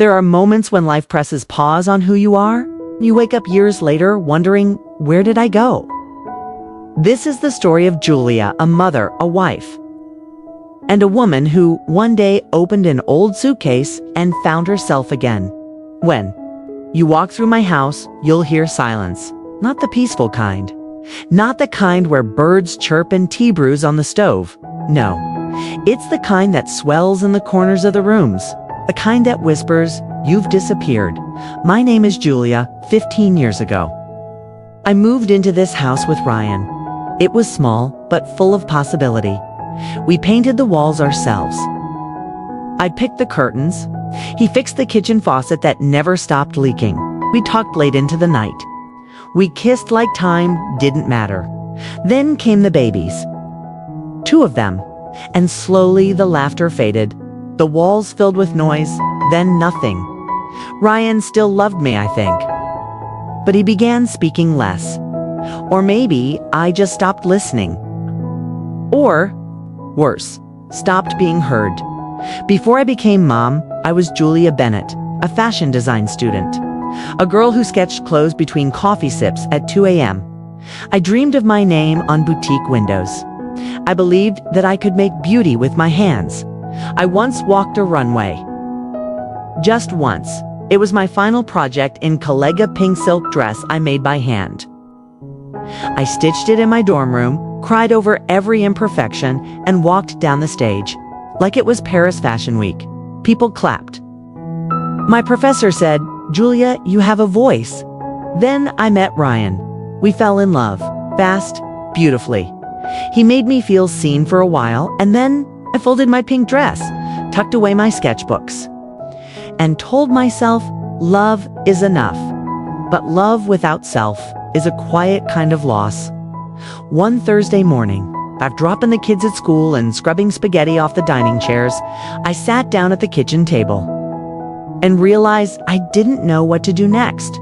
There are moments when life presses pause on who you are. You wake up years later wondering, where did I go? This is the story of Julia, a mother, a wife, and a woman who one day opened an old suitcase and found herself again. When you walk through my house, you'll hear silence. Not the peaceful kind. Not the kind where birds chirp and tea brews on the stove. No, it's the kind that swells in the corners of the rooms. The kind that whispers, "You've disappeared." My name is Julia, 15 years ago. I moved into this house with Ryan. It was small, but full of possibility. We painted the walls ourselves. I picked the curtains. He fixed the kitchen faucet that never stopped leaking. We talked late into the night. We kissed like time didn't matter. Then came the babies. 2 of them. And slowly the laughter faded. The walls filled with noise, then nothing. Ryan still loved me, I think. But he began speaking less. Or maybe I just stopped listening. Or, worse, stopped being heard. Before I became mom, I was Julia Bennett, a fashion design student. A girl who sketched clothes between coffee sips at 2 a.m. I dreamed of my name on boutique windows. I believed that I could make beauty with my hands. I once walked a runway. Just once. It was my final project in Collega pink silk dress I made by hand. I stitched it in my dorm room, cried over every imperfection, and walked down the stage. Like it was Paris Fashion Week. People clapped. My professor said, "Julia, you have a voice." Then I met Ryan. We fell in love, fast, beautifully. He made me feel seen for a while, and then I folded my pink dress, tucked away my sketchbooks, and told myself love is enough. But love without self is a quiet kind of loss. One Thursday morning, after dropping the kids at school and scrubbing spaghetti off the dining chairs, I sat down at the kitchen table and realized I didn't know what to do next.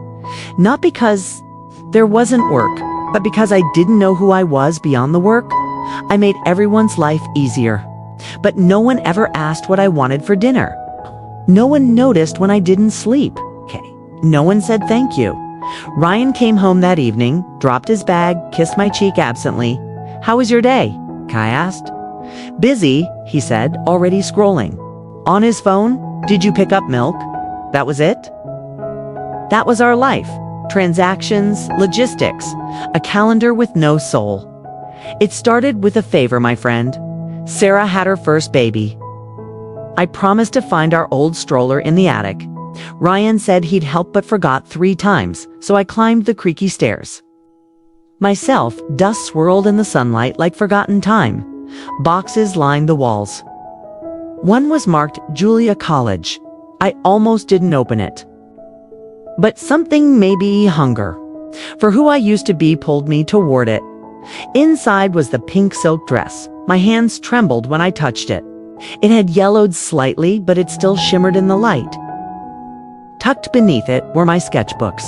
Not because there wasn't work, but because I didn't know who I was beyond the work. I made everyone's life easier, but no one ever asked what I wanted for dinner. No one noticed when I didn't sleep. No one said thank you. Ryan came home that evening, dropped his bag, kissed my cheek absently. "How was your day?" I asked. "Busy," he said, already scrolling. On his phone, "Did you pick up milk?" That was it. That was our life. Transactions, logistics, a calendar with no soul. It started with a favor, my friend. Sarah had her first baby. I promised to find our old stroller in the attic. Ryan said he'd help but forgot 3 times, so I climbed the creaky stairs. Myself, dust swirled in the sunlight like forgotten time. Boxes lined the walls. One was marked Julia College. I almost didn't open it. But something, maybe hunger, for who I used to be, pulled me toward it. Inside was the pink silk dress. My hands trembled when I touched it. It had yellowed slightly, but it still shimmered in the light. Tucked beneath it were my sketchbooks,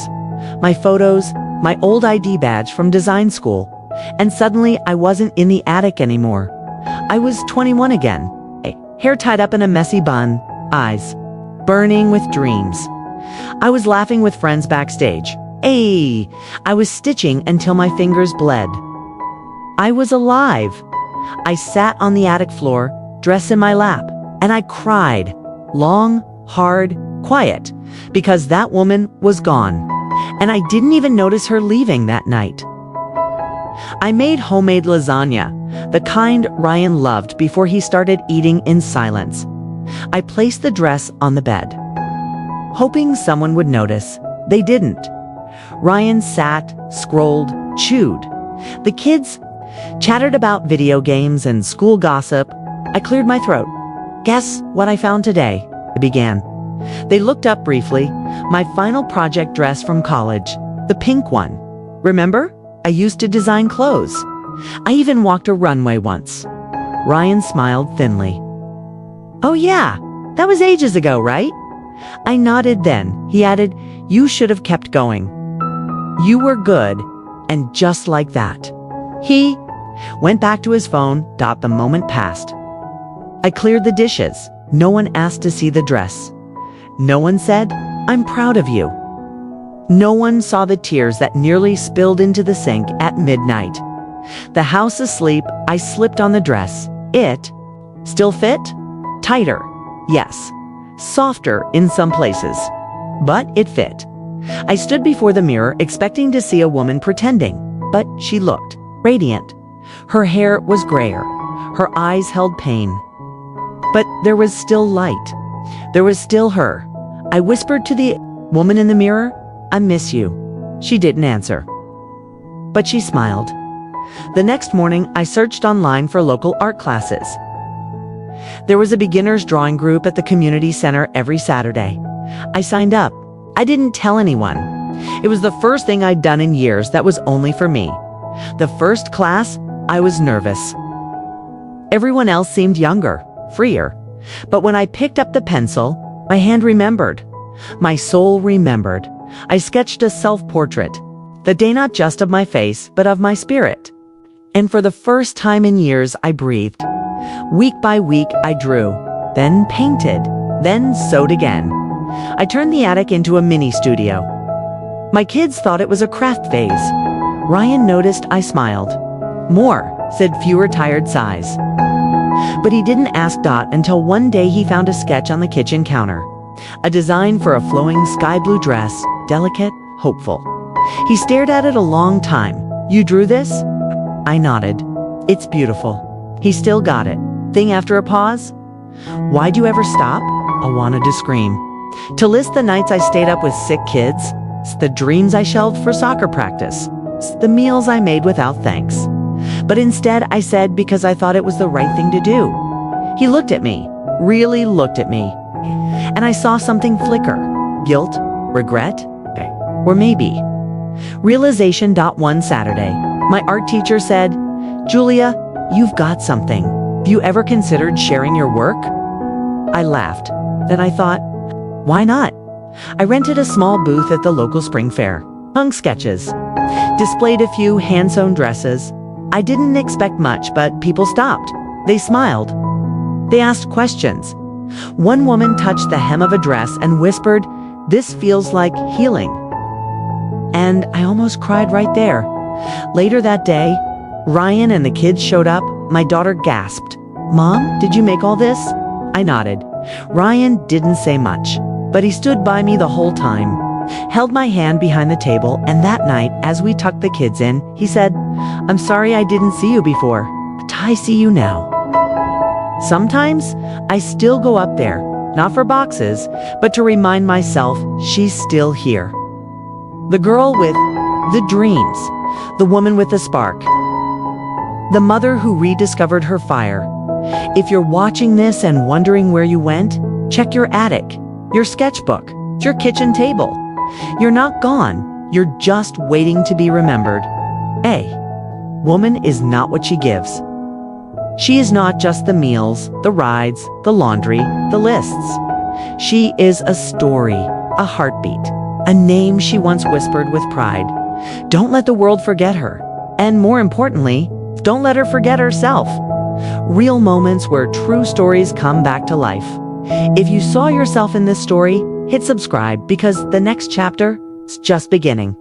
my photos, my old ID badge from design school. And suddenly I wasn't in the attic anymore. I was 21 again, hair tied up in a messy bun, eyes burning with dreams. I was laughing with friends backstage. I was stitching until my fingers bled. I was alive. I sat on the attic floor, dress in my lap, and I cried. Long, hard, quiet, because that woman was gone. And I didn't even notice her leaving that night. I made homemade lasagna, the kind Ryan loved, before he started eating in silence. I placed the dress on the bed, hoping someone would notice. They didn't. Ryan sat, scrolled, chewed. The kids chattered about video games and school gossip. I cleared my throat. "Guess what I found today?" I began. They looked up briefly. My final project dress from college. The pink one. Remember? I used to design clothes. I even walked a runway once. Ryan smiled thinly. "Oh yeah, that was ages ago, right?" I nodded then. He added, "You should have kept going. You were good." And just like that, he went back to his phone. The moment passed. I cleared the dishes. No one asked to see the dress. No one said, "I'm proud of you." No one saw the tears that nearly spilled into the sink at midnight. The house asleep, I slipped on the dress. It still fit? Tighter, yes. Softer in some places. But it fit. I stood before the mirror expecting to see a woman pretending, but she looked radiant. Her hair was grayer. Her eyes held pain. But there was still light. There was still her. I whispered to the woman in the mirror, "I miss you." She didn't answer. But she smiled. The next morning, I searched online for local art classes. There was a beginner's drawing group at the community center every Saturday. I signed up. I didn't tell anyone. It was the first thing I'd done in years that was only for me. The first class, I was nervous. Everyone else seemed younger, freer. But when I picked up the pencil, my hand remembered. My soul remembered. I sketched a self-portrait, the day not just of my face, but of my spirit. And for the first time in years, I breathed. Week by week, I drew, then painted, then sewed again. I turned the attic into a mini studio. My kids thought it was a craft phase. Ryan noticed I smiled. "More," said fewer tired sighs. But he didn't ask Dot until one day he found a sketch on the kitchen counter. A design for a flowing sky blue dress, delicate, hopeful. He stared at it a long time. "You drew this?" I nodded. "It's beautiful." He still got it. Thing after a pause. "Why'd you ever stop?" I wanted to scream. To list the nights I stayed up with sick kids, the dreams I shelved for soccer practice, the meals I made without thanks. But instead I said because I thought it was the right thing to do. He looked at me, really looked at me. And I saw something flicker. Guilt, regret, or maybe realization. One Saturday, my art teacher said, "Julia, you've got something. Have you ever considered sharing your work?" I laughed. Then I thought, why not? I rented a small booth at the local spring fair, hung sketches, displayed a few hand-sewn dresses. I didn't expect much, but people stopped. They smiled. They asked questions. One woman touched the hem of a dress and whispered, "This feels like healing." And I almost cried right there. Later that day, Ryan and the kids showed up. My daughter gasped, "Mom, did you make all this?" I nodded. Ryan didn't say much, but he stood by me the whole time, held my hand behind the table, and that night, as we tucked the kids in, he said, "I'm sorry I didn't see you before, but I see you now." Sometimes, I still go up there, not for boxes, but to remind myself she's still here. The girl with the dreams, the woman with the spark, the mother who rediscovered her fire. If you're watching this and wondering where you went, check your attic, your sketchbook, your kitchen table. You're not gone, you're just waiting to be remembered. A woman is not what she gives. She is not just the meals, the rides, the laundry, the lists. She is a story, a heartbeat, a name she once whispered with pride. Don't let the world forget her. And more importantly, don't let her forget herself. Real moments where true stories come back to life. If you saw yourself in this story, hit subscribe because the next chapter is just beginning.